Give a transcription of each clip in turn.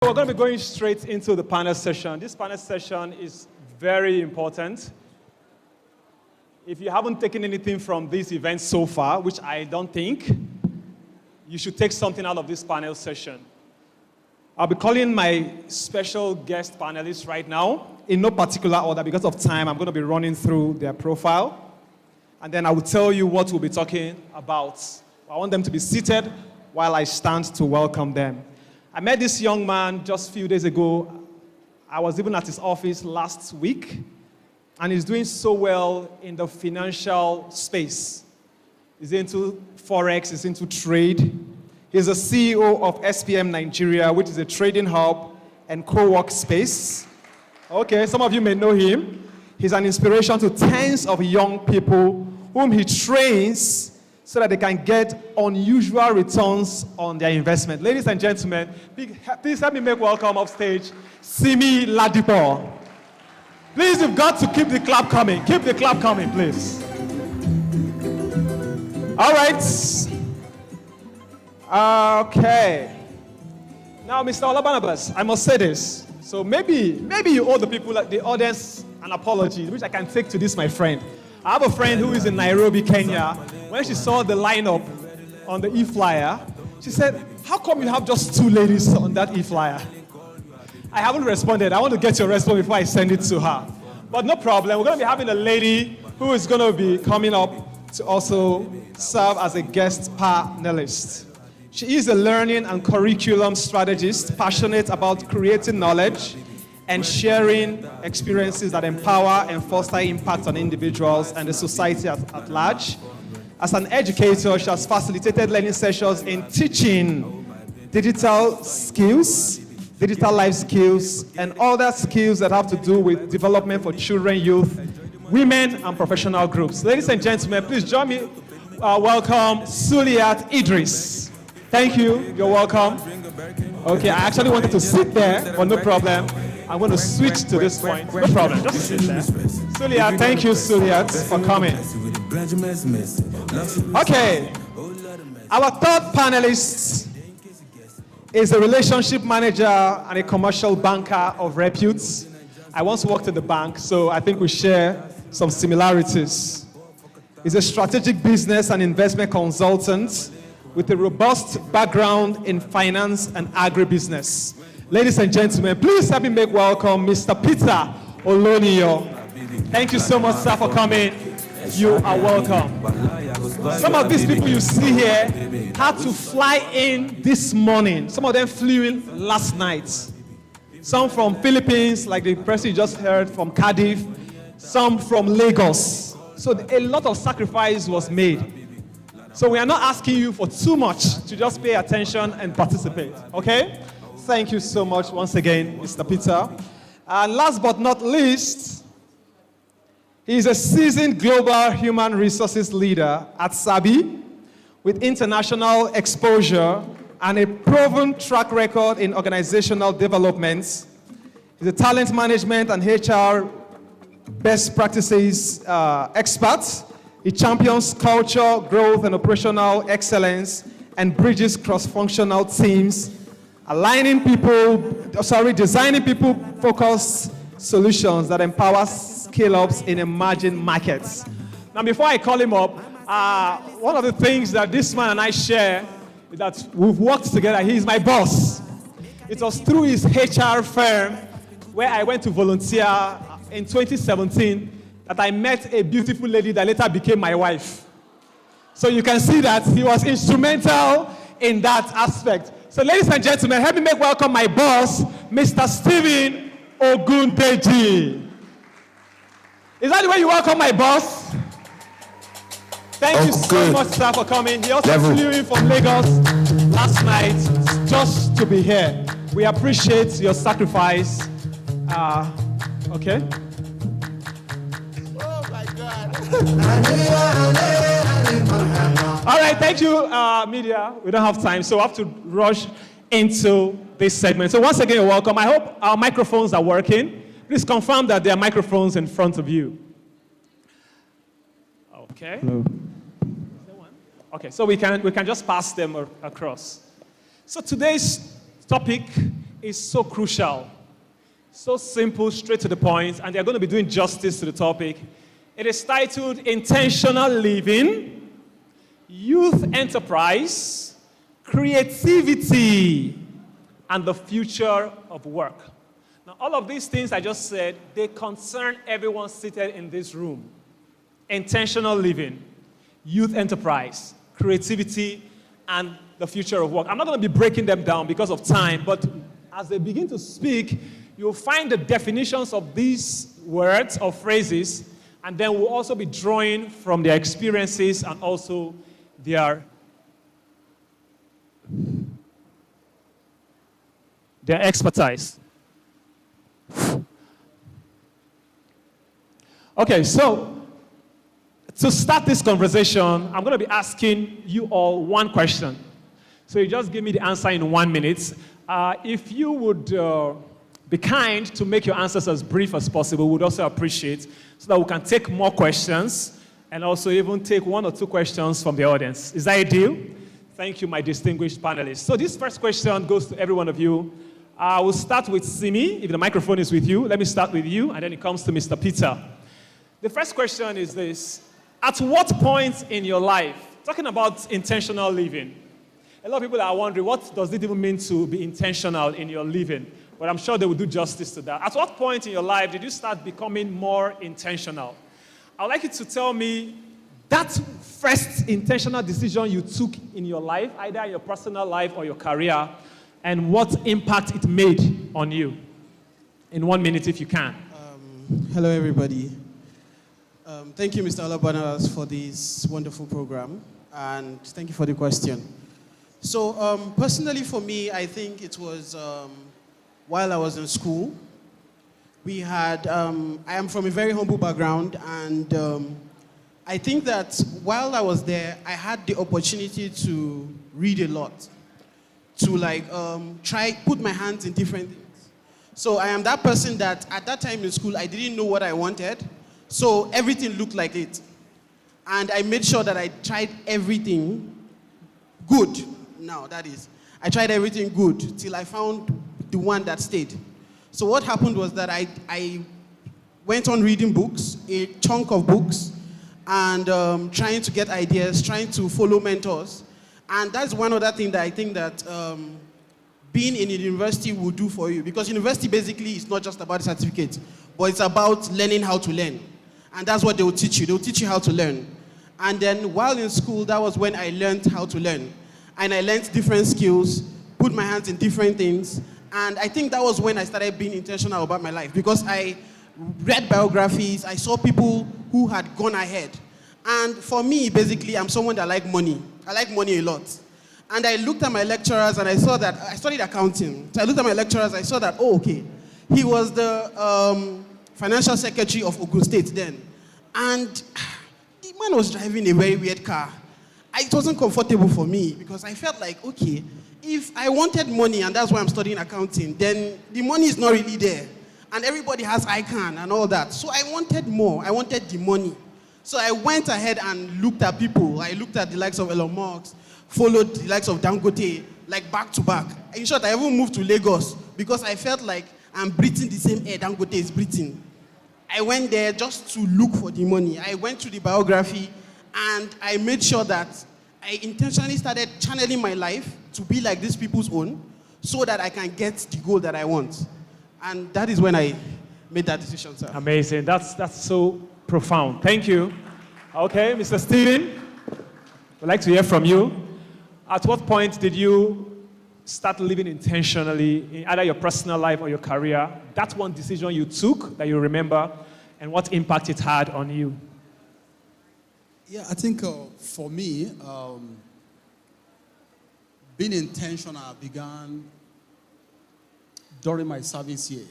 We're going to be going straight into the panel session. This panel session is very important. If you haven't taken anything from this event so far, which I don't think, you should take something out of this panel session. I'll be calling my special guest panelists right now, in no particular order. Because of time, I'm going to be running through their profile. And then I will tell you what we'll be talking about. I want them to be seated while I stand to welcome them. I met this young man just a few days ago. I was even at his office last week, and he's doing so well in the financial space. He's into Forex, he's into trade. He's the CEO of SPM Nigeria, which is a trading hub and co-work space. Okay, some of you may know him. He's an inspiration to tens of young people whom he trains so that they can get unusual returns on their investment. Ladies and gentlemen, please help me make welcome off stage, Simi Ladipo. Please, you've got to keep the clap coming. Keep the clap coming, please. All right. Okay. Now, Mr. Olabanabas, I must say this. So maybe you owe the people, the audience, an apology, which I can take to this, my friend. I have a friend who is in Nairobi, Kenya. When she saw the lineup on the e-flyer, she said, how come you have just 2 ladies on that e-flyer? I haven't responded. I want to get your response before I send it to her. But no problem. We're going to be having a lady who is going to be coming up to also serve as a guest panelist. She is a learning and curriculum strategist, passionate about creating knowledge and sharing experiences that empower and foster impact on individuals and the society at large. As an educator, she has facilitated learning sessions in teaching digital skills, digital life skills, and other skills that have to do with development for children, youth, women, and professional groups. Ladies and gentlemen, please join me. Welcome Suliat Idris. Thank you. You're welcome. Okay, I actually wanted to sit there, but no problem. I'm going to switch to this point. No problem. Just sit there. Suliat, thank you, Suliat, for coming. Okay. Our third panelist is a relationship manager and a commercial banker of repute. I once worked at the bank, so I think we share some similarities. He's a strategic business and investment consultant with a robust background in finance and agribusiness. Ladies and gentlemen, please help me make welcome Mr. Peter Oloniyo. Thank you so much, sir, for coming. You are welcome. Some of these people you see here had to fly in this morning. Some of them flew in last night. Some from Philippines, like the person you just heard from Cardiff. Some from Lagos. So a lot of sacrifice was made. So we are not asking you for too much, to just pay attention and participate, okay? Thank you so much once again, Mr. Peter. And last but not least, he is a seasoned global human resources leader at Sabi with international exposure and a proven track record in organizational development. He's a talent management and HR best practices expert. He champions culture, growth, and operational excellence and bridges cross-functional teams, designing people-focused solutions that empower scale-ups in emerging markets. Now, before I call him up, one of the things that this man and I share is that we've worked together. He's my boss. It was through his HR firm where I went to volunteer in 2017 that I met a beautiful lady that later became my wife. So you can see that he was instrumental in that aspect. So ladies and gentlemen, help me make welcome my boss, Mr. Stephen Ogundeji. Is that the way you welcome my boss? Thank you so much, sir, for coming. He also flew in from Lagos last night just to be here. We appreciate your sacrifice. Okay. All right, thank you, media. We don't have time, so we have to rush into this segment. So once again, you're welcome. I hope our microphones are working. Please confirm that there are microphones in front of you. Okay. Hello. Is there one? Okay, so we can just pass them across. So today's topic is so crucial, so simple, straight to the point, and they're going to be doing justice to the topic. It is titled Intentional Living, Youth Enterprise, Creativity, and the Future of Work. Now, all of these things I just said, they concern everyone seated in this room. Intentional living, youth enterprise, creativity, and the future of work. I'm not going to be breaking them down because of time, but as they begin to speak, you'll find the definitions of these words or phrases, and then we'll also be drawing from their experiences and also their expertise. Okay, so to start this conversation, I'm going to be asking you all one question. So you just give me the answer in 1 minute. If you would be kind to make your answers as brief as possible, we would also appreciate, so that we can take more questions and also even take 1 or 2 questions from the audience. Is that a deal? Thank you, my distinguished panelists. So this first question goes to every one of you. We'll start with Simi, if the microphone is with you. Let me start with you, and then it comes to Mr. Peter. The first question is this. At what point in your life, talking about intentional living, a lot of people are wondering, what does it even mean to be intentional in your living? But I'm sure they will do justice to that. At what point in your life did you start becoming more intentional? I would like you to tell me that first intentional decision you took in your life, either in your personal life or your career, and what impact it made on you. In 1 minute, if you can. Hello, everybody. Thank you, Mr. Olabanas, for this wonderful program, and thank you for the question. So, personally for me, I think it was while I was in school. We had, I am from a very humble background, and I think that while I was there, I had the opportunity to read a lot, to put my hands in different things. So I am that person that at that time in school, I didn't know what I wanted. So everything looked like it. And I made sure that I tried everything good. Now, that is. I tried everything good till I found the one that stayed. So what happened was that I went on reading books, a chunk of books, and trying to get ideas, trying to follow mentors. And that's one other thing that I think that being in a university will do for you. Because university basically is not just about a certificate, but it's about learning how to learn. And that's what they will teach you. They will teach you how to learn. And then while in school, that was when I learned how to learn. And I learned different skills, put my hands in different things. And I think that was when I started being intentional about my life. Because I read biographies, I saw people who had gone ahead. And for me, basically, I'm someone that likes money. I like money a lot. And I looked at my lecturers and I saw that, I studied accounting. So I looked at my lecturers, I saw that, oh, okay. He was the financial secretary of Ogun State then. And the man was driving a very weird car. It wasn't comfortable for me because I felt like, okay, if I wanted money and that's why I'm studying accounting, then the money is not really there. And everybody has ICANN and all that. So I wanted more. I wanted the money. So I went ahead and looked at people. I looked at the likes of Elon Musk, followed the likes of Dangote, like back to back. In short, I even moved to Lagos because I felt like I'm breathing the same air Dangote is breathing. I went there just to look for the money. I went to the biography and I made sure that I intentionally started channeling my life to be like these people's own so that I can get the goal that I want. And that is when I made that decision, sir. Amazing. That's so profound. Thank you. Okay, Mr. Steven, we'd like to hear from you. At what point did you start living intentionally in either your personal life or your career? That's one decision you took that you remember, and what impact it had on you. Yeah, I think for me, being intentional began during my service year.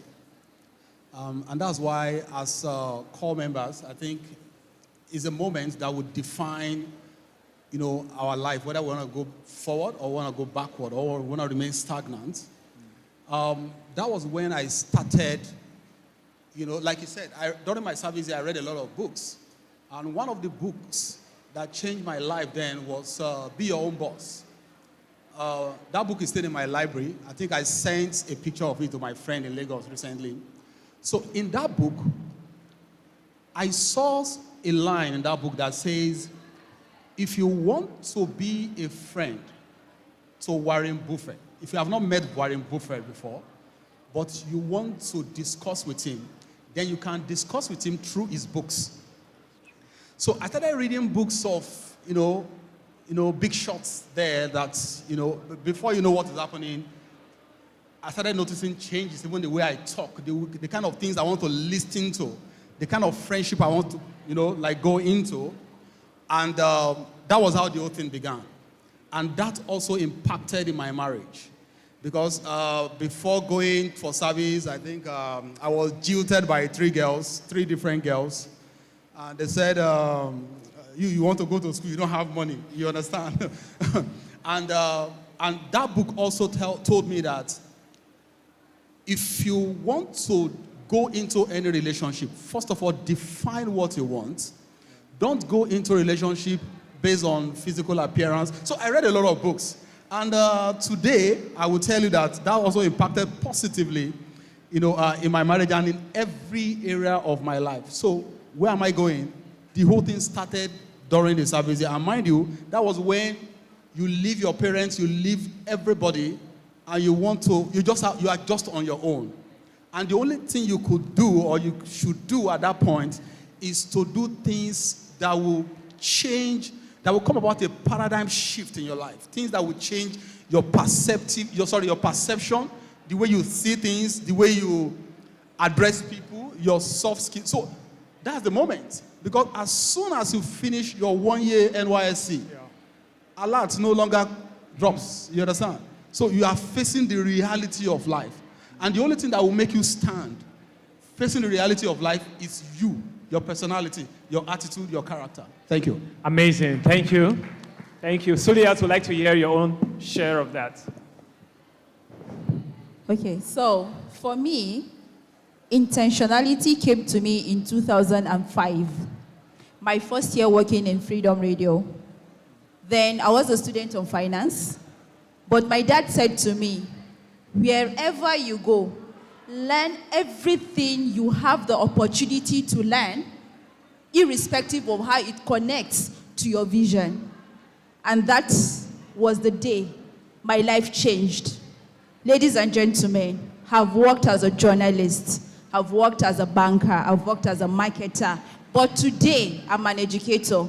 And that's why, as core members, I think is a moment that would define, our life, whether we want to go forward or want to go backward or want to remain stagnant. That was when I started, like you said, during my service year, I read a lot of books. And one of the books that changed my life then was Be Your Own Boss. that book is still in my library. I think I sent a picture of it to my friend in Lagos recently. So in that book, I saw a line in that book that says, if you want to be a friend to Warren Buffett, if you have not met Warren Buffett before, but you want to discuss with him, then you can discuss with him through his books. So I started reading books of, big shots there that, before you know what is happening, I started noticing changes, even the way I talk, the kind of things I want to listen to, the kind of friendship I want to, go into. And that was how the whole thing began. And that also impacted in my marriage. Because before going for service, I think I was jilted by three different girls. And they said, you want to go to school, you don't have money, you understand? and that book also told me that if you want to go into any relationship, first of all, define what you want. Don't go into a relationship based on physical appearance. So I read a lot of books. And today, I will tell you that also impacted positively, in my marriage and in every area of my life. So where am I going? The whole thing started during the service. And mind you, that was when you leave your parents, you leave everybody, and you are just on your own. And the only thing you could do, or you should do at that point, is to do things that will change, that will come about a paradigm shift in your life. Things that will change your perception, the way you see things, the way you address people, your soft skills. So that's the moment. Because as soon as you finish your 1 year NYSC, alert no longer drops. You understand? So you are facing the reality of life. And the only thing that will make you stand, facing the reality of life, is you, your personality, your attitude, your character. Thank you. Amazing. Thank you. Thank you. Suliat would like to hear your own share of that. Okay, so for me, intentionality came to me in 2005. My first year working in Freedom Radio. Then I was a student of finance. But my dad said to me, wherever you go, learn everything you have the opportunity to learn, irrespective of how it connects to your vision. And that was the day my life changed. Ladies and gentlemen, I've worked as a journalist, I've worked as a banker, I've worked as a marketer, but today I'm an educator.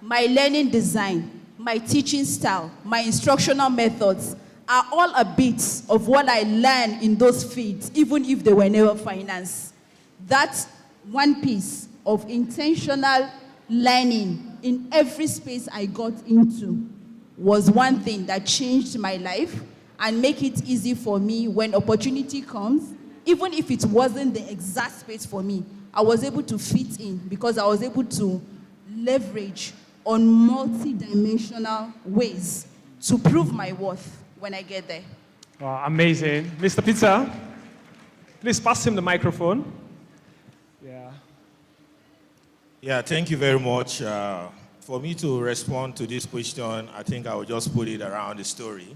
My learning design, my teaching style, my instructional methods are all a bit of what I learned in those fields, even if they were never finance. That one piece of intentional learning in every space I got into was one thing that changed my life and make it easy for me when opportunity comes. Even if it wasn't the exact space for me, I was able to fit in because I was able to leverage on multi-dimensional ways to prove my worth when I get there. Wow, amazing. Mr. Peter, please pass him the microphone. Yeah, thank you very much. For me to respond to this question, I think I will just put it around the story.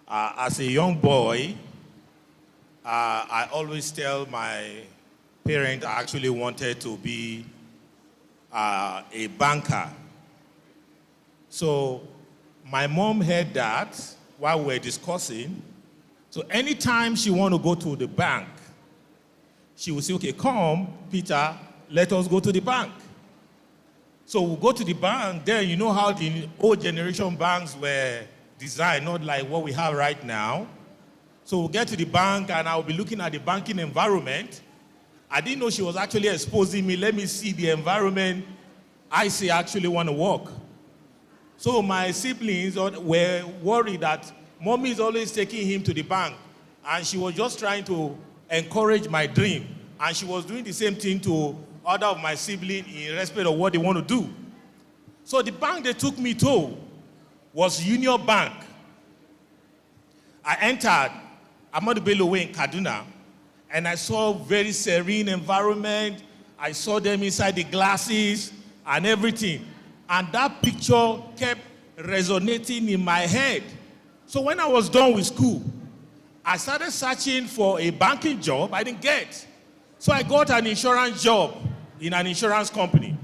As a young boy, I always tell my parents I actually wanted to be a banker. So my mom heard that while we were discussing. So anytime she want to go to the bank, she would say, okay, come, Peter, let us go to the bank. So we'll go to the bank. Then you know how the old generation banks were designed, not like what we have right now. So we'll get to the bank and I'll be looking at the banking environment. I didn't know she was actually exposing me. Let me see the environment I say actually want to work. So my siblings were worried that mommy is always taking him to the bank. And she was just trying to encourage my dream. And she was doing the same thing to other of my siblings in respect of what they want to do. So the bank they took me to was Union Bank. I entered Ahmadu Bello Way in Kaduna, and I saw very serene environment. I saw them inside the glasses and everything. And that picture kept resonating in my head. So when I was done with school, I started searching for a banking job I didn't get. So I got an insurance job in an insurance company.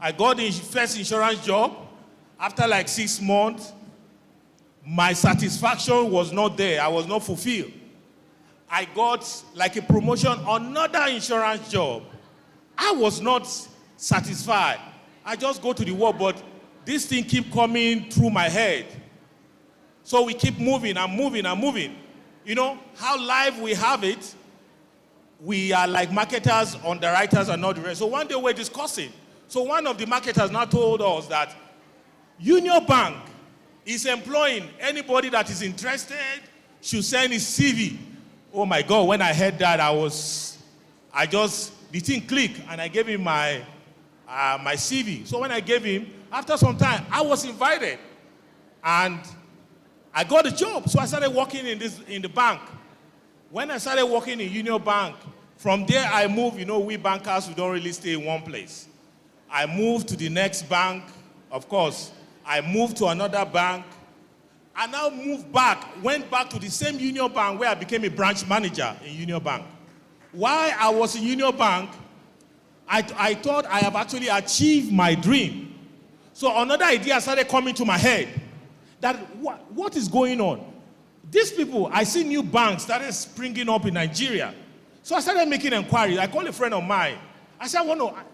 I got the first insurance job. After like 6 months, my satisfaction was not there. I was not fulfilled. I got like a promotion, another insurance job. I was not satisfied. I just go to the work, but this thing keep coming through my head. So we keep moving and moving and moving. You know, how live we have it, we are like marketers, underwriters, and not the rest. So one day we're discussing. So one of the marketers now told us that Union Bank is employing anybody that is interested should send his CV. Oh my God, when I heard that, the thing clicked, and I gave him my CV. So when I gave him, after some time, I was invited, and I got a job. So I started working in the bank. When I started working in Union Bank, from there I moved. You know, we bankers, we don't really stay in one place. I moved to the next bank, of course. I moved to another bank. I now went back to the same Union Bank where I became a branch manager in Union Bank. While I was in Union Bank, I thought I have actually achieved my dream. So another idea started coming to my head that what is going on? These people, I see new banks started springing up in Nigeria. So I started making inquiries. I called a friend of mine. I said,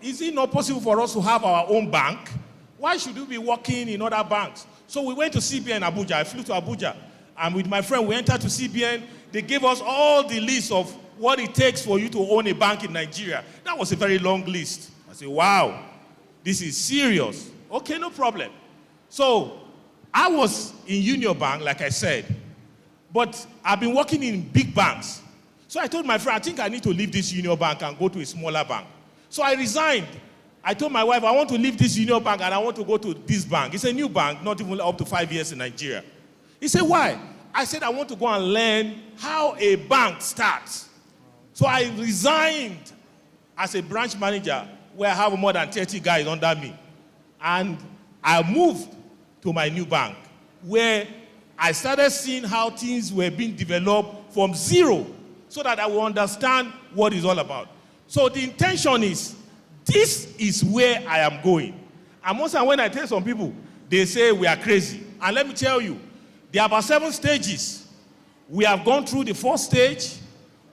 is it not possible for us to have our own bank? Why should we be working in other banks? So we went to CBN Abuja. I flew to Abuja. And with my friend, we entered to CBN. They gave us all the list of what it takes for you to own a bank in Nigeria. That was a very long list. I said, wow, this is serious. Okay, no problem. So I was in Union Bank, like I said, but I've been working in big banks. So I told my friend, I think I need to leave this Union Bank and go to a smaller bank. So I resigned. I told my wife, I want to leave this Union Bank and I want to go to this bank. It's a new bank, not even up to 5 years in Nigeria. He said, why? I said, I want to go and learn how a bank starts. So I resigned as a branch manager where I have more than 30 guys under me. And I moved to my new bank where I started seeing how things were being developed from zero so that I will understand what it's all about. So the intention is, this is where I am going. And most of when I tell some people, they say we are crazy. And let me tell you, there are about 7 stages. We have gone through the first stage.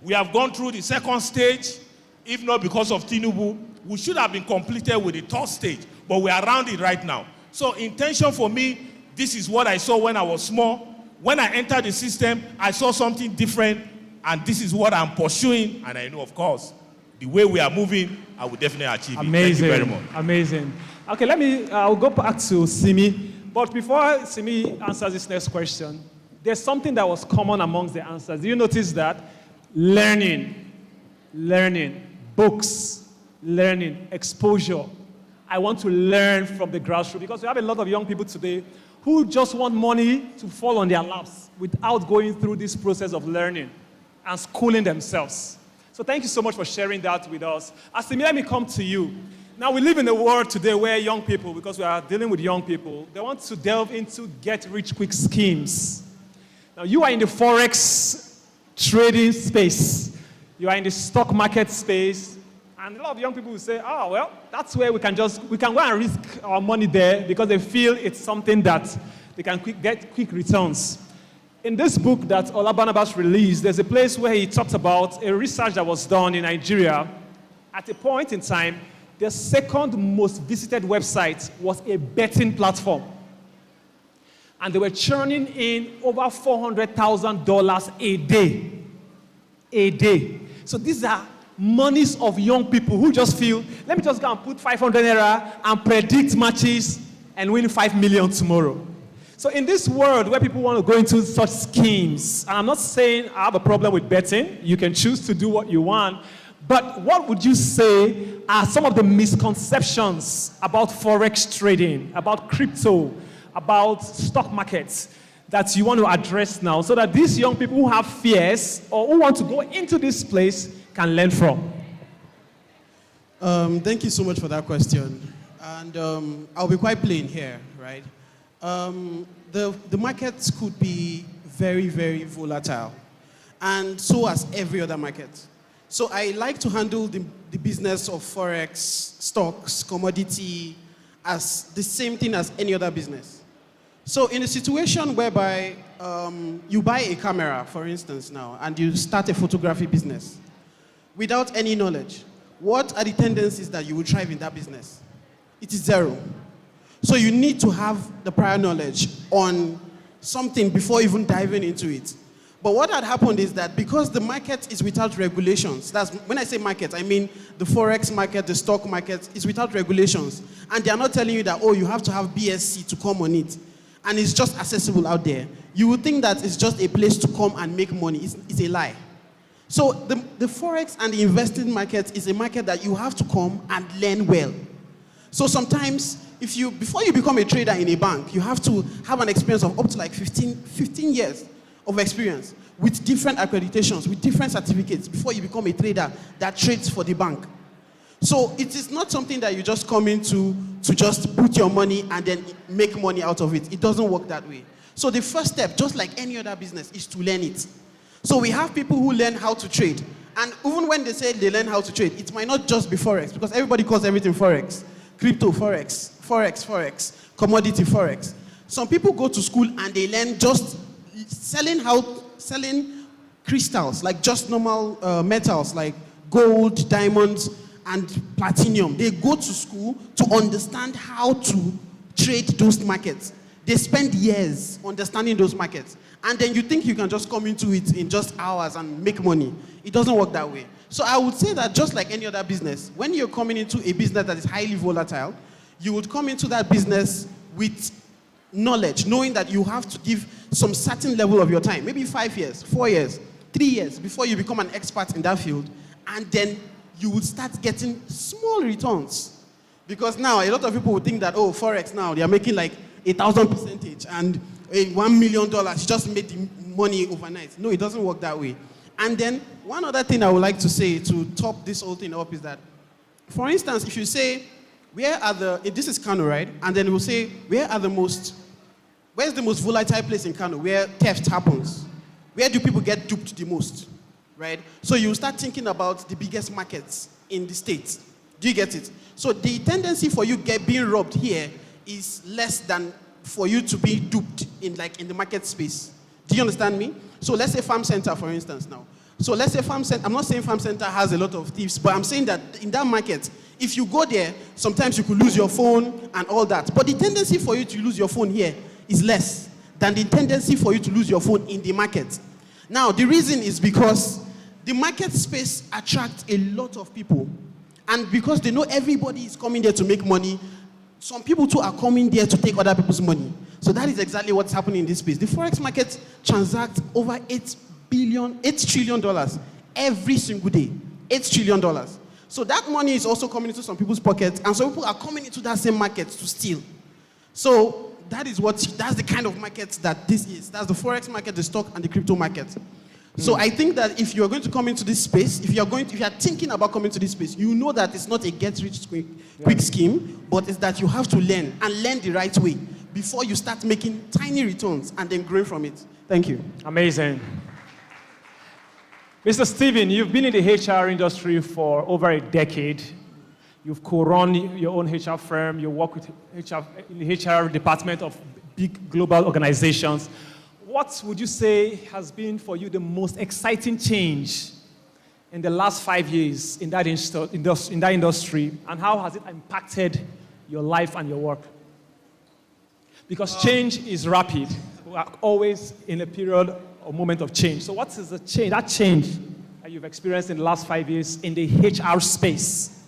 We have gone through the second stage. If not because of Tinubu, we should have been completed with the third stage. But we are around it right now. So intention for me, this is what I saw when I was small. When I entered the system, I saw something different. And this is what I'm pursuing. And I know, of course, the way we are moving, I will definitely achieve it. Thank you very much. Amazing. Okay, I'll go back to Simi. But before Simi answers this next question, there's something that was common amongst the answers. Do you notice that? Learning, books, learning, exposure. I want to learn from the grassroots because we have a lot of young people today who just want money to fall on their laps without going through this process of learning and schooling themselves. So thank you so much for sharing that with us. Asimi, let me come to you. Now, we live in a world today where young people, because we are dealing with young people, they want to delve into get-rich-quick schemes. Now, you are in the Forex trading space. You are in the stock market space. And a lot of young people will say, oh, well, that's where we can go and risk our money there because they feel it's something that they can get quick returns. In this book that Ola Barnabas released, there's a place where he talks about a research that was done in Nigeria. At a point in time, the second most visited website was a betting platform. And they were churning in over $400,000 a day. A day. So these are monies of young people who just feel, let me just go and put 500 naira and predict matches and win 5 million tomorrow. So in this world where people want to go into such schemes, and I'm not saying I have a problem with betting, you can choose to do what you want, but what would you say are some of the misconceptions about Forex trading, about crypto, about stock markets that you want to address now so that these young people who have fears or who want to go into this place can learn from? Thank you so much for that question. And I'll be quite plain here, right? The markets could be very, very volatile. And so has every other market. So I like to handle the business of Forex, stocks, commodity, as the same thing as any other business. So in a situation whereby you buy a camera, for instance now, and you start a photography business, without any knowledge, what are the tendencies that you will thrive in that business? It is zero. So you need to have the prior knowledge on something before even diving into it. But what had happened is that because the market is without regulations, that's when I say market, I mean the Forex market, the stock market is without regulations. And they are not telling you that, oh, you have to have BSc to come on it. And it's just accessible out there. You would think that it's just a place to come and make money. It's a lie. So the Forex and the investing market is a market that you have to come and learn well. So sometimes, before you become a trader in a bank, you have to have an experience of up to like 15 years of experience with different accreditations, with different certificates before you become a trader that trades for the bank. So it is not something that you just come into to just put your money and then make money out of it. It doesn't work that way. So the first step, just like any other business, is to learn it. So we have people who learn how to trade. And even when they say they learn how to trade, it might not just be Forex, because everybody calls everything Forex. Crypto Forex, Forex, commodity Forex. Some people go to school and they learn just selling crystals, like just normal metals, like gold, diamonds, and platinum. They go to school to understand how to trade those markets. They spend years understanding those markets. And then you think you can just come into it in just hours and make money. It doesn't work that way. So I would say that just like any other business, when you're coming into a business that is highly volatile, you would come into that business with knowledge, knowing that you have to give some certain level of your time, maybe 5 years, 4 years, 3 years, before you become an expert in that field. And then you would start getting small returns. Because now a lot of people would think that, oh, Forex now, they are making like 1,000% and $1 million, you just made the money overnight. No, it doesn't work that way. And then one other thing I would like to say to top this whole thing up is that, for instance, if you say, this is Kano, right? And then we'll say, where's the most volatile place in Kano where theft happens? Where do people get duped the most, right? So you start thinking about the biggest markets in the States. Do you get it? So the tendency for you being robbed here is less than for you to be duped in the market space. Do you understand me? So let's say Farm Center, for instance, now. So let's say Farm Center, I'm not saying Farm Center has a lot of thieves, but I'm saying that in that market, if you go there, sometimes you could lose your phone and all that. But the tendency for you to lose your phone here is less than the tendency for you to lose your phone in the market. Now, the reason is because the market space attracts a lot of people. And because they know everybody is coming there to make money, some people too are coming there to take other people's money. So that is exactly what's happening in this space. The Forex market transacts over $8 trillion every single day. $8 trillion. So that money is also coming into some people's pockets, and some people are coming into that same market to steal. So that's the kind of market that this is. That's the Forex market, the stock, and the crypto market. So I think that if you're going to come into this space, if you're thinking about coming to this space, you know that it's not a get-rich-quick scheme, but it's that you have to learn, and learn the right way before you start making tiny returns and then growing from it. Thank you. Amazing. Mr. Steven, you've been in the HR industry for over a decade. You've co-run your own HR firm. You work with HR in the HR department of big global organizations. What would you say has been for you the most exciting change in the last 5 years in that industry, and how has it impacted your life and your work? Because change is rapid. We are always in a period or moment of change. So what is that change that you've experienced in the last 5 years in the HR space,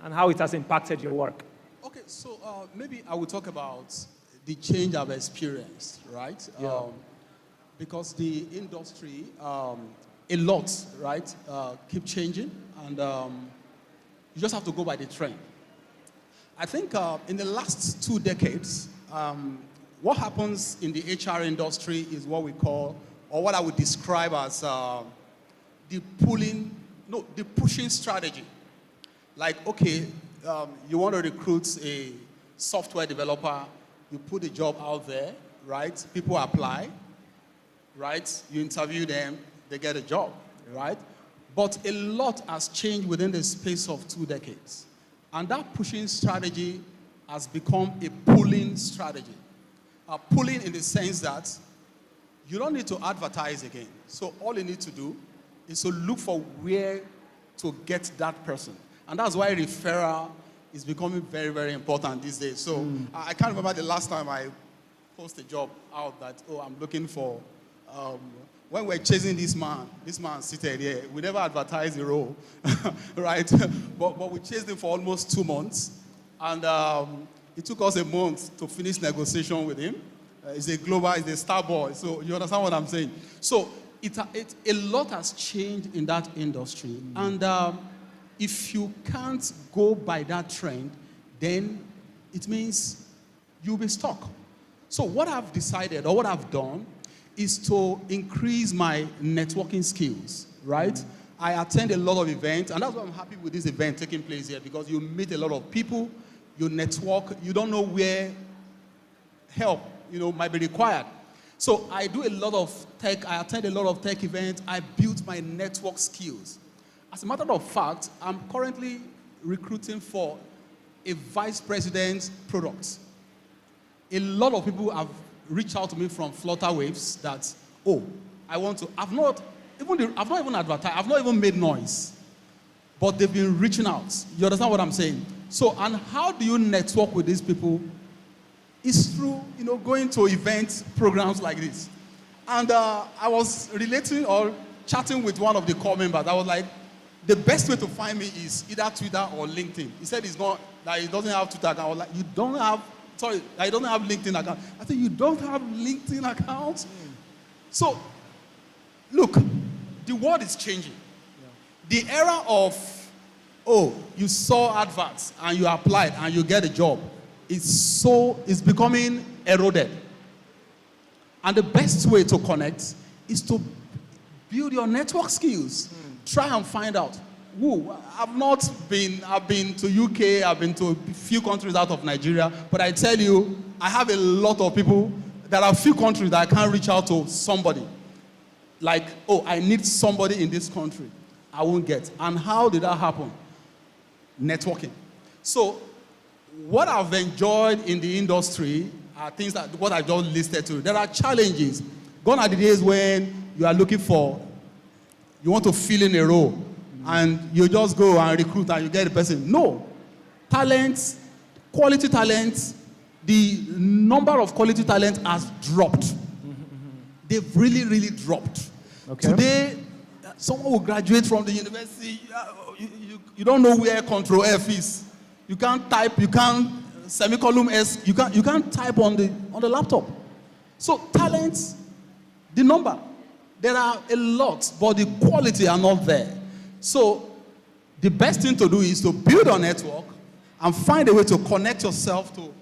and how it has impacted your work? Okay, so maybe I will talk about the change I've experienced, right? Yeah. Because the industry, a lot, right, keep changing, and you just have to go by the trend. I think in the last 2 decades, what happens in the HR industry is what we call, or what I would describe as the pushing strategy. Like, okay, you want to recruit a software developer, you put a job out there, right? People apply, right? You interview them, they get a job, right? But a lot has changed within the space of 2 decades. And that pushing strategy has become a pulling strategy. Pulling in the sense that you don't need to advertise again. So all you need to do is to look for where to get that person. And that's why referral is becoming very, very important these days. So I can't remember the last time I posted a job out that, oh, I'm looking for, when we're chasing this man seated here, we never advertised the role, right? but we chased him for almost 2 months. And it took us a month to finish negotiation with him. He's a global, he's a star boy. So you understand what I'm saying? So a lot has changed in that industry. And if you can't go by that trend, then it means you'll be stuck. So what I've decided, or what I've done, is to increase my networking skills, right? I attend a lot of events, and that's why I'm happy with this event taking place here, because you meet a lot of people, you network, you don't know where help, might be required. So I do a lot of tech, I attend a lot of tech events, I built my network skills. As a matter of fact, I'm currently recruiting for a vice president product. A lot of people have reached out to me from Flutter Waves that, oh, I want to, I've not even advertised, I've not even made noise, but they've been reaching out. You understand what I'm saying? So, and how do you network with these people? It's through, going to event programs like this. And I was relating or chatting with one of the core members. I was like, the best way to find me is either Twitter or LinkedIn. He said it's not, that he doesn't have Twitter account. I was like, you don't have LinkedIn account. I said, you don't have LinkedIn account? So, look, the world is changing. Yeah. The era of, oh, you saw adverts and you applied and you get a job, is becoming eroded. And the best way to connect is to build your network skills. Try and find out. I've been to UK, I've been to a few countries out of Nigeria, but I tell you, I have a lot of people, there are a few countries that I can't reach out to somebody. Like, oh, I need somebody in this country. I won't get. And how did that happen? Networking. So, what I've enjoyed in the industry are things that what I just listed to. There are challenges. Gone are the days when you are looking for, you want to fill in a role, and you just go and recruit and you get the person. No. Talents, quality talents, the number of quality talents has dropped. They've really, really dropped. Okay. Today, someone will graduate from the university, you don't know where Control F is. You can't type, you can't semicolon S, you can't type on the laptop. So talents, the number, there are a lot, but the quality are not there. So the best thing to do is to build a network and find a way to connect yourself to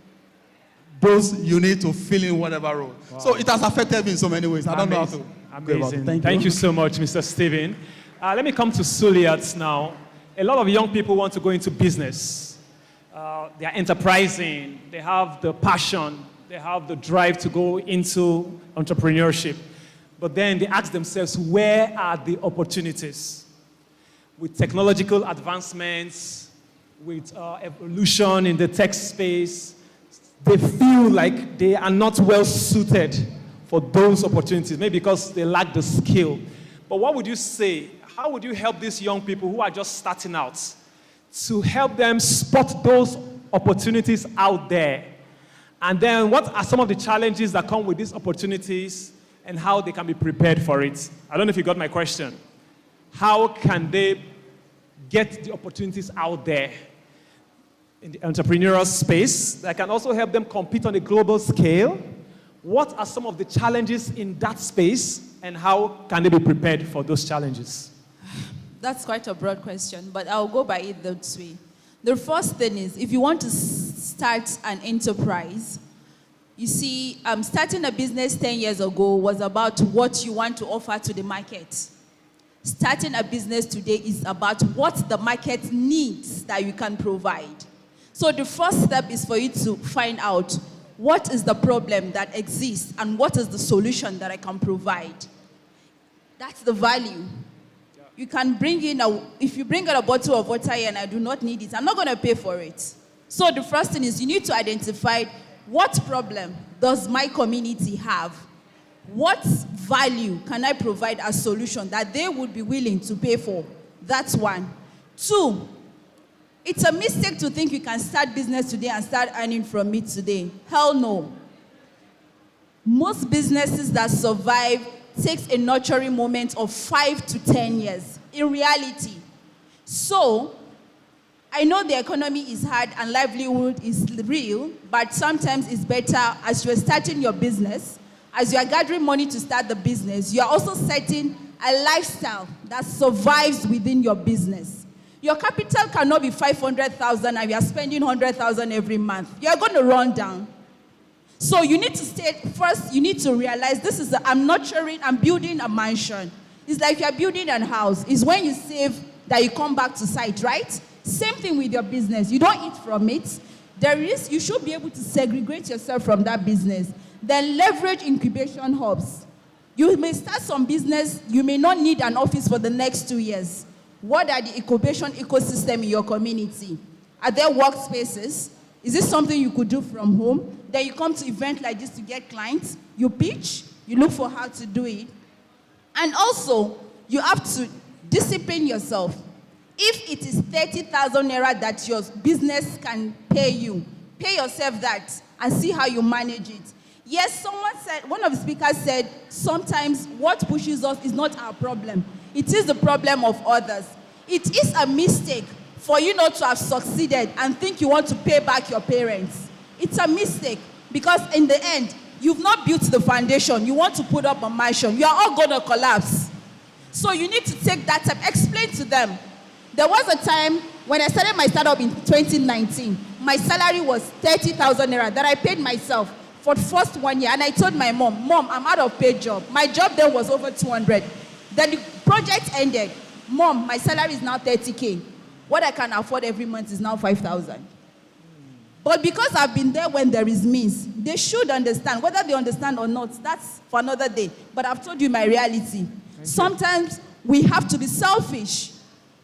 those you need to fill in whatever role. Wow. So it has affected me in so many ways. I don't know how to. Amazing. Thank you so much, Mr. Stephen. Let me come to Suliat now. A lot of young people want to go into business. They are enterprising. They have the passion. They have the drive to go into entrepreneurship. But then they ask themselves, where are the opportunities? With technological advancements, with evolution in the tech space, they feel like they are not well suited for those opportunities, maybe because they lack the skill. But what would you say? How would you help these young people who are just starting out to help them spot those opportunities out there? And then what are some of the challenges that come with these opportunities and how they can be prepared for it? I don't know if you got my question. How can they get the opportunities out there in the entrepreneurial space that can also help them compete on a global scale? What are some of the challenges in that space and how can they be prepared for those challenges? That's quite a broad question, but I'll go by it this way. The first thing is, if you want to start an enterprise, you see, starting a business 10 years ago was about what you want to offer to the market. Starting a business today is about what the market needs that you can provide. So the first step is for you to find out what is the problem that exists and what is the solution that I can provide. That's the value. You can bring in if you bring out a bottle of water here and I do not need it, I'm not going to pay for it. So the first thing is you need to identify what problem does my community have? What value can I provide as solution that they would be willing to pay for? That's one. Two, it's a mistake to think you can start business today and start earning from it today. Hell no. Most businesses that survive takes a nurturing moment of 5 to 10 years in reality. So, I know the economy is hard and livelihood is real, but sometimes it's better as you're starting your business, as you are gathering money to start the business, you are also setting a lifestyle that survives within your business. Your capital cannot be 500,000 and you are spending 100,000 every month. You are going to run down. So you need to first, you need to realize I'm building a mansion. It's like you're building a house. It's when you save that you come back to site, right? Same thing with your business. You don't eat from it. You should be able to segregate yourself from that business. Then leverage incubation hubs. You may start some business, you may not need an office for the next 2 years. What are the incubation ecosystem in your community? Are there workspaces? Is this something you could do from home? Then you come to events like this to get clients. You pitch, you look for how to do it. And also, you have to discipline yourself. If it is 30,000 naira that your business can pay you, pay yourself that and see how you manage it. Yes, one of the speakers said, sometimes what pushes us is not our problem. It is the problem of others. It is a mistake for you not to have succeeded and think you want to pay back your parents. It's a mistake because in the end, you've not built the foundation. You want to put up a mansion. You are all going to collapse. So you need to take that time. Explain to them. There was a time when I started my startup in 2019. My salary was 30,000 naira that I paid myself for the first 1 year. And I told my mom, I'm out of paid job. My job then was over 200. Then the project ended. Mom, my salary is now 30K. What I can afford every month is now 5,000. But because I've been there when there is means, they should understand. Whether they understand or not, that's for another day. But I've told you my reality. Sometimes we have to be selfish.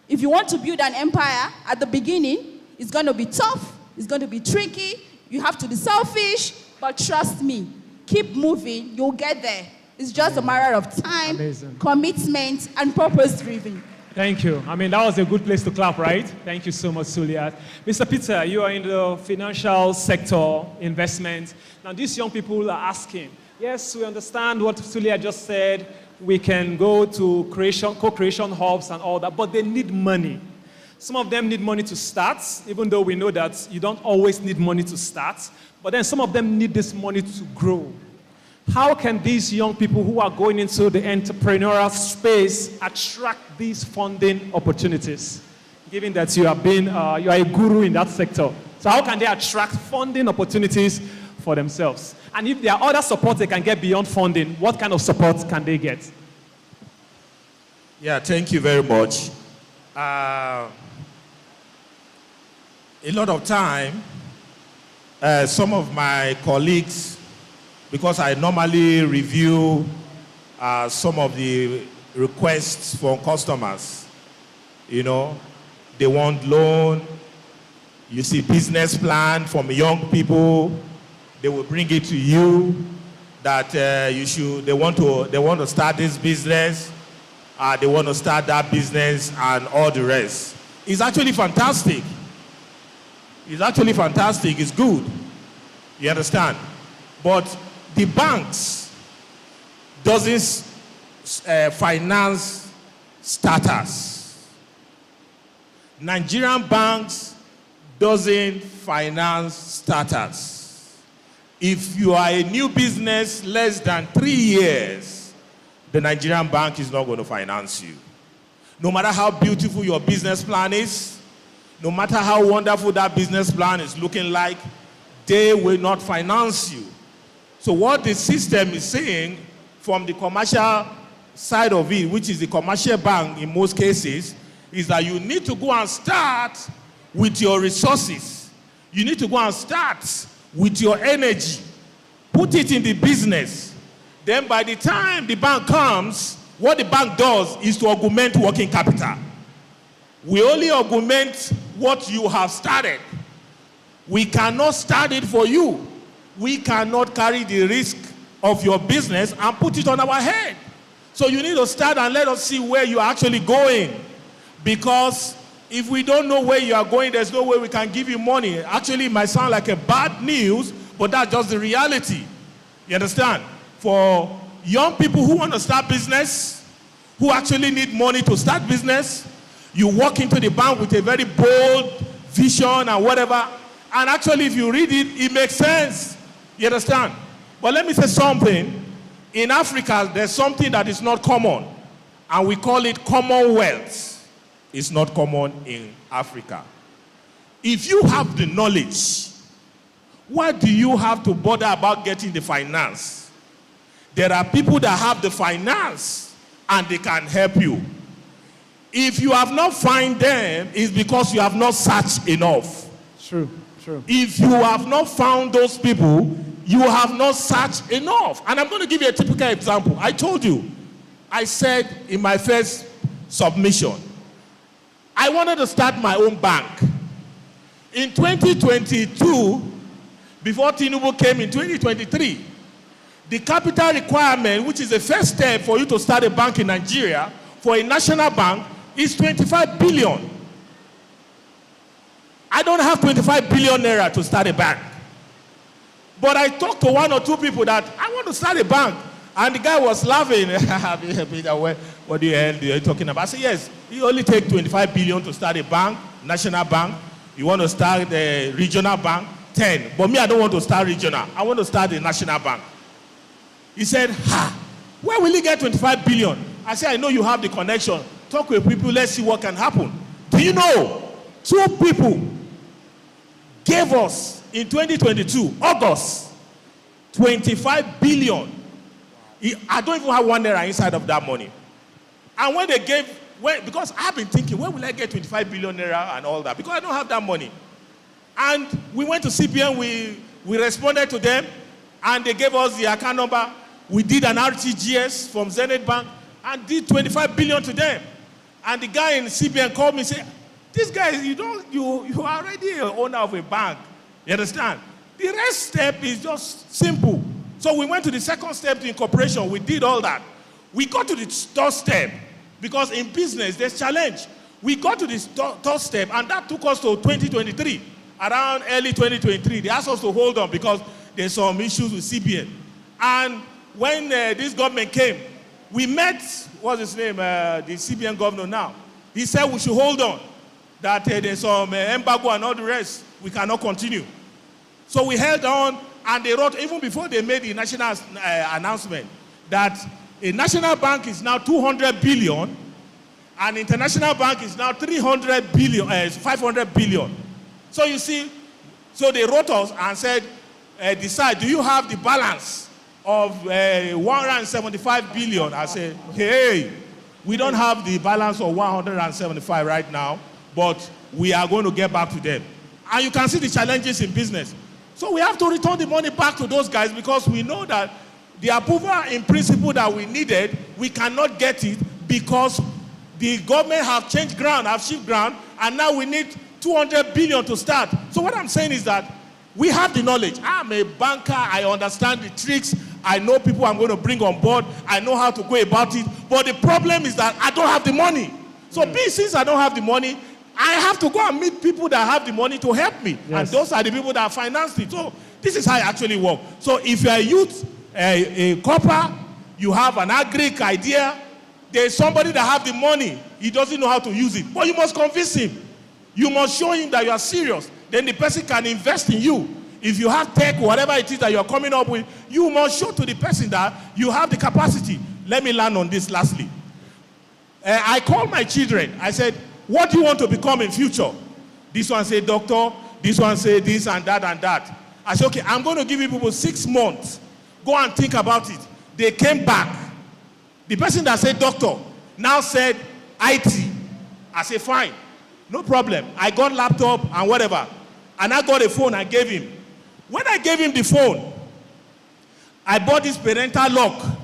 If you want to build an empire at the beginning, it's going to be tough. It's going to be tricky. You have to be selfish. But trust me, keep moving. You'll get there. It's just a matter of time, commitment, and purpose-driven. Thank you. I mean, that was a good place to clap, right? Thank you so much, Suliat. Mr. Peter, you are in the financial sector, investment. Now, these young people are asking, yes, we understand what Suliat just said. We can go to co-creation hubs and all that, but they need money. Some of them need money to start, even though we know that you don't always need money to start. But then some of them need this money to grow. How can these young people who are going into the entrepreneurial space attract these funding opportunities? Given that you are a guru in that sector. So how can they attract funding opportunities for themselves? And if there are other support they can get beyond funding, what kind of support can they get? Yeah, thank you very much. A lot of time, some of my colleagues, because I normally review some of the requests from customers, you know, they want loan, you see business plan from young people, they will bring it to you that they want to start this business, they want to start that business and all the rest. It's actually fantastic. It's actually fantastic, it's good. You understand? But the banks doesn't finance starters. Nigerian banks doesn't finance starters. If you are a new business less than 3 years, the Nigerian bank is not going to finance you. No matter how beautiful your business plan is, no matter how wonderful that business plan is looking like, they will not finance you. So what the system is saying from the commercial side of it, which is the commercial bank in most cases, is that you need to go and start with your resources. You need to go and start with your energy, put it in the business. Then by the time the bank comes, what the bank does is to augment working capital. We only augment what you have started. We cannot start it for you. We cannot carry the risk of your business and put it on our head. So you need to start and let us see where you are actually going. Because if we don't know where you are going, there's no way we can give you money. Actually, it might sound like a bad news, but that's just the reality. You understand? For young people who want to start business, who actually need money to start business, you walk into the bank with a very bold vision and whatever, and actually if you read it, it makes sense. You understand? But let me say something. In Africa, there's something that is not common, and we call it commonwealth. It's not common in Africa. If you have the knowledge, why do you have to bother about getting the finance? There are people that have the finance and they can help you. If you have not found them, it's because you have not searched enough. True. If you have not found those people, you have not searched enough. And I'm going to give you a typical example. I told you, I said in my first submission, I wanted to start my own bank. In 2022, before Tinubu came in 2023, the capital requirement, which is the first step for you to start a bank in Nigeria, for a national bank, is 25 billion. I don't have 25 billion naira to start a bank. But I talked to one or two people that I want to start a bank. And the guy was laughing. What the hell are you talking about? I said, yes, you only take 25 billion to start a bank, national bank. You want to start a regional bank, 10. But me, I don't want to start regional. I want to start a national bank. He said, where will he get 25 billion? I said, I know you have the connection. Talk with people, let's see what can happen. Do you know, 2 people gave us in 2022, August, 25 billion. I don't even have 1 naira inside of that money. And when they gave, because I've been thinking, where will I get 25 billion naira and all that? Because I don't have that money. And we went to CBN, we responded to them, and they gave us the account number. We did an RTGS from Zenith Bank and did 25 billion to them. And the guy in CBN called me and said, this guy, you are already an owner of a bank. You understand? The rest step is just simple. So we went to the second step, the incorporation. We did all that. We got to the third step because in business, there's challenge. We got to the third step, and that took us to 2023. Around early 2023, they asked us to hold on because there's some issues with CBN. And when this government came, we met, what's his name, the CBN governor now. He said we should hold on, that there's some embargo and all the rest. We cannot continue. So we held on, and they wrote, even before they made the national announcement, that a national bank is now 200 billion, and international bank is now 300 billion, 500 billion. So you see, so they wrote us and said, decide, do you have the balance of 175 billion? I said, hey, we don't have the balance of 175 right now, but we are going to get back to them. And you can see the challenges in business. So we have to return the money back to those guys because we know that the approval in principle that we needed, we cannot get it because the government have changed ground, have shifted ground, and now we need 200 billion to start. So what I'm saying is that we have the knowledge. I'm a banker. I understand the tricks. I know people I'm going to bring on board. I know how to go about it. But the problem is that I don't have the money. So since I don't have the money, I have to go and meet people that have the money to help me. Yes. And those are the people that financed it. So this is how it actually works. So if you're a youth, a corper, you have an agric idea, there's somebody that have the money. He doesn't know how to use it. But you must convince him. You must show him that you are serious. Then the person can invest in you. If you have tech, whatever it is that you're coming up with, you must show to the person that you have the capacity. Let me land on this lastly. I called my children. I said, what do you want to become in future? This one said doctor. This one said this and that and that. I said, okay, I'm going to give you people 6 months. Go and think about it. They came back. The person that said doctor now said IT. I said, fine. No problem. I got laptop and whatever. And I got a phone I gave him. When I gave him the phone, I bought this parental lock.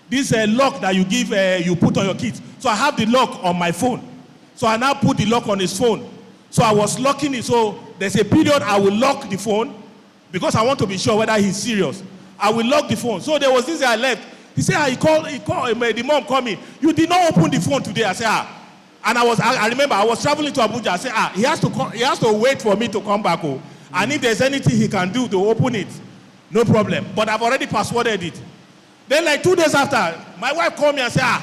This lock that you give, you put on your kids. So I have the lock on my phone. So I now put the lock on his phone. So I was locking it. So there's a period I will lock the phone because I want to be sure whether he's serious. I will lock the phone. So there was this I left. He said, he called, the mom called me. You did not open the phone today. I said, And I remember I was traveling to Abuja. I said, he has to wait for me to come back home. And if there's anything he can do to open it, no problem. But I've already passworded it. Then like 2 days after, my wife called me and said,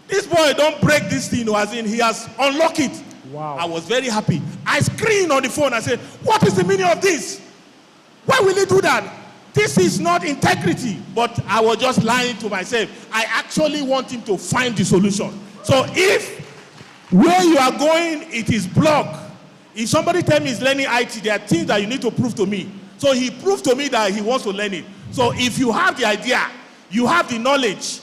this boy don't break this thing, as in he has unlocked it. Wow. I was very happy. I screamed on the phone. I said, what is the meaning of this? Why will he do that? This is not integrity. But I was just lying to myself. I actually want him to find the solution. So if where you are going, it is blocked. If somebody tell me he's learning IT, there are things that you need to prove to me. So he proved to me that he wants to learn it. So if you have the idea, you have the knowledge,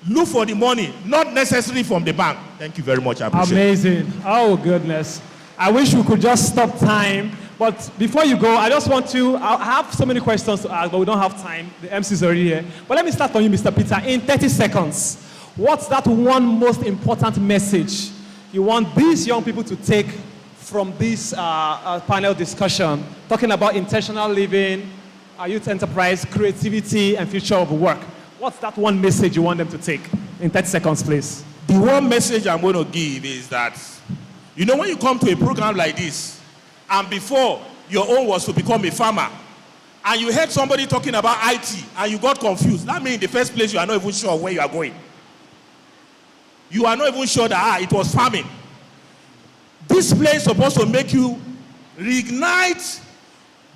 look for the money, not necessarily from the bank. Thank you very much. I appreciate it. Amazing. Oh, goodness. I wish we could just stop time. But before you go, I just want to, I have so many questions to ask, but we don't have time. The MC is already here. But let me start from you, Mr. Peter. In 30 seconds, what's that one most important message you want these young people to take from this panel discussion, talking about intentional living, youth enterprise, creativity, and future of work? What's that one message you want them to take? In 30 seconds, please. The one message I'm going to give is that, you know, when you come to a program like this, and before your own was to become a farmer, and you heard somebody talking about IT, and you got confused, that means in the first place you are not even sure where you are going. You are not even sure that it was farming. This place is supposed to make you reignite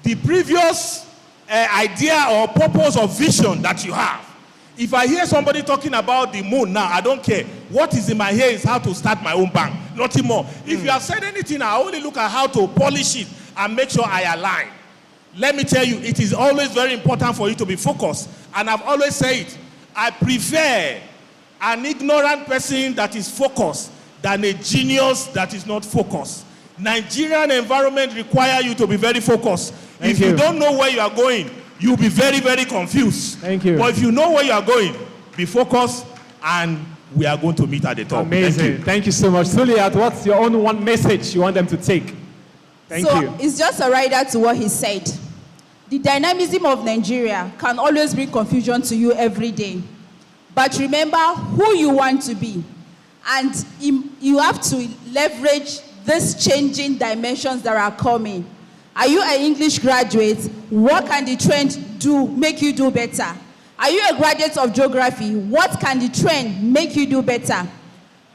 the previous idea or purpose or vision that you have. If I hear somebody talking about the moon now, I don't care. What is in my head is how to start my own bank, nothing more. If you have said anything, I only look at how to polish it and make sure I align. Let me tell you, it is always very important for you to be focused. And I've always said, I prefer an ignorant person that is focused than a genius that is not focused. Nigerian environment requires you to be very focused. If you don't know where you are going, you'll be very, very confused. Thank you. But if you know where you are going, be focused, and we are going to meet at the top. Amazing. Thank you so much. Suliat, what's your own one message you want them to take? Thank you. So it's just a rider to what he said. The dynamism of Nigeria can always bring confusion to you every day. But remember who you want to be. And you have to leverage these changing dimensions that are coming. Are you an English graduate? What can the trend do, make you do better? Are you a graduate of geography? What can the trend make you do better?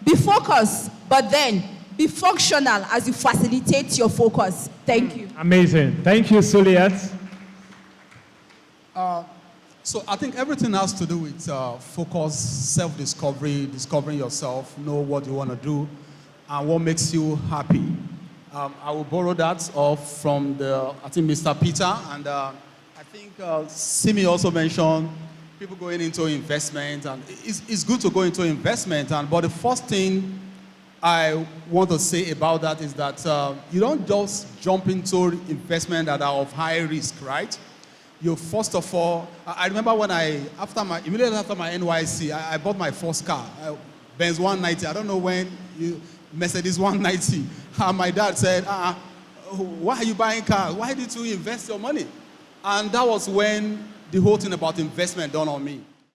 Be focused, but then be functional as you facilitate your focus. Thank you. Amazing. Thank you, Suliat. So I think everything has to do with focus, self-discovery, discovering yourself, know what you want to do, and what makes you happy. I will borrow that off from I think Mr. Peter, and I think Simi also mentioned people going into investment, and it's good to go into investment, but the first thing I want to say about that is that you don't just jump into investment that are of high risk, right? You first of all, I remember when immediately after my NYC, I bought my first car, Benz 190. I don't know when Mercedes 190. And my dad said, why are you buying cars? Why did you invest your money? And that was when the whole thing about investment dawned on me.